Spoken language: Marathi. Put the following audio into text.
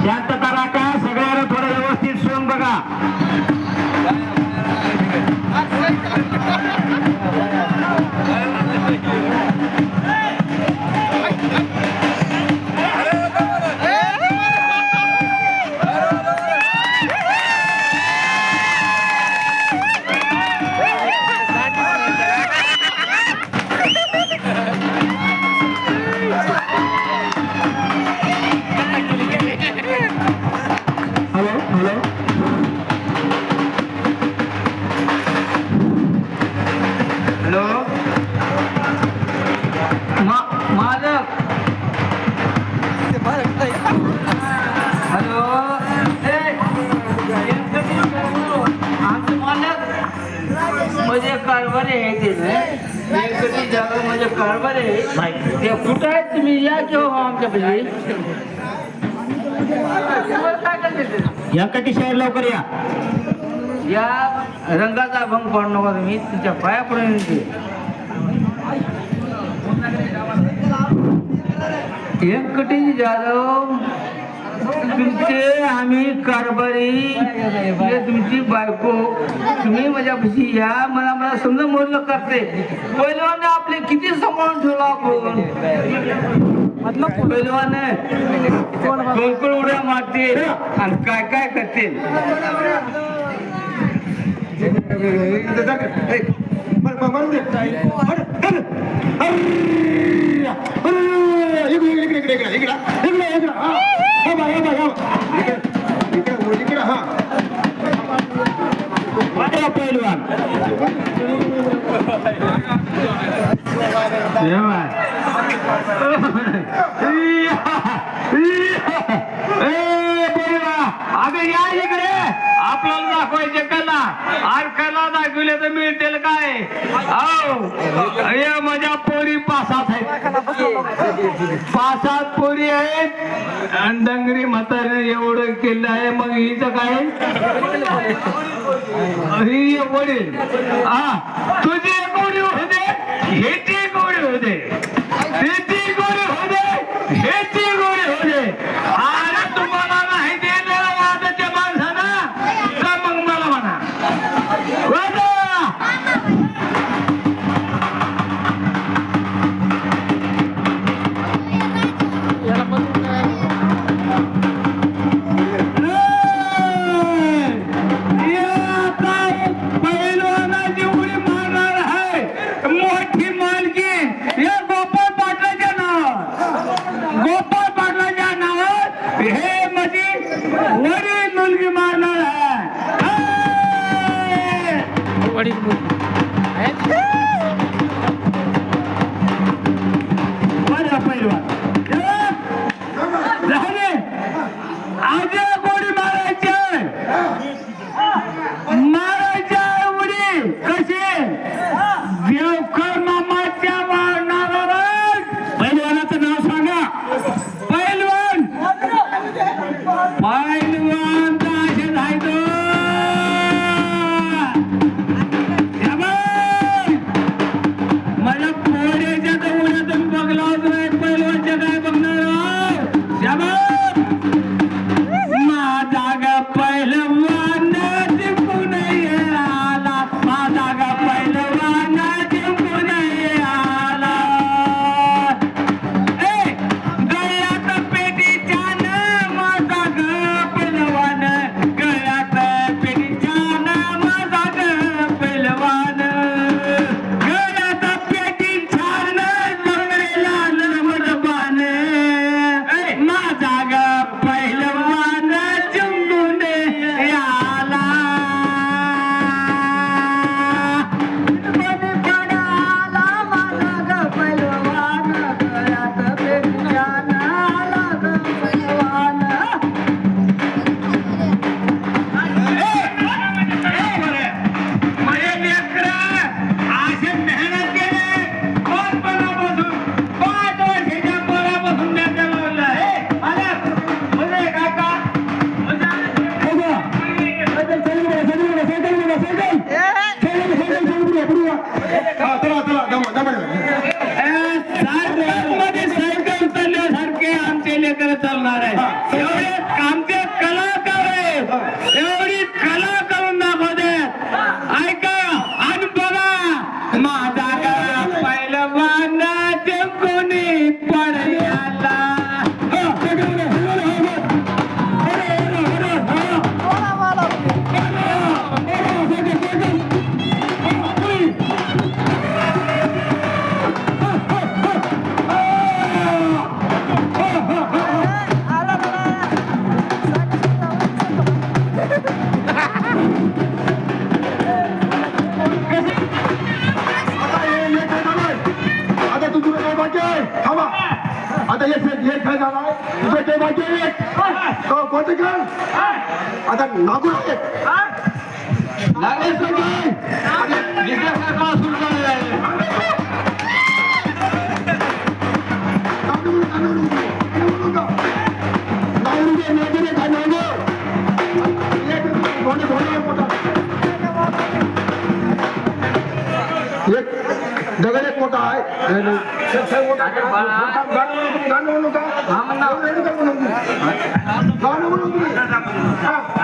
शांतता राखा, सगळ्यांना थोडं व्यवस्थित सोंग बघा. म्हणजे कारभारी आहे ते कधी जागा म्हणजे कारभारी आहे ते कुठं आहेत तुम्ही या किंवा आमच्यापाशी या कटी शहर लवकर या. या रंगाचा भंग पाडू नका तुम्ही तुमच्या पाया पडून व्यंकटेश जाधव तुमचे आम्ही कारभारी तुमची बायको तुम्ही माझ्यापाशी या मला मला समजा मोडलं करते पहिलवाने आपले किती सांभाळून ठेवला आपण पहिलवाने कोण उड्या मारते आणि काय काय करते अगं या इकडे आपल्याला दाखवायचे कला आणि कला दाखवले तर मिळतील काय माझ्या पोरी 5-7 आहेत 5-7 पोरी आहेत आणि डंगरी म्हातारे एवढं केलं आहे मग हिचं काय ही वडील तुझी गोडी होते ह्याची गोडी होते त्याची गोडी होते ह्याची गोडी होते आणि तुम्हाला नाही दिलं वादाच्या माणसाना तर मग मला म्हणा पहिलवानाची उडी मारणार आहे मोठी मालकी या गोपाळ पाटलाच्या नावावर गोपाळ पाटलाच्या नावावर हे मध्ये वडील मुलगी मारणार आहे बरं पहिलवान झाले आज गोडी मारायची मारायच्या उडी कशी देवकर मामाच्या नावावर पहिलवानाचं नाव सांगा पहिलवान पहिलवान असे जायचं मला पोऱ्याच्या तर उड्या तुम्ही बघला होत नाही पहिलवानच्या काय बघणार कोणतं गाण आता नागूर आहे लागेल तर काय? जिल्ह्यासारखा सुरू झालेला आहे. दगड एक मोठा आहे गाणं म्हणू का? गाणं म्हणू का?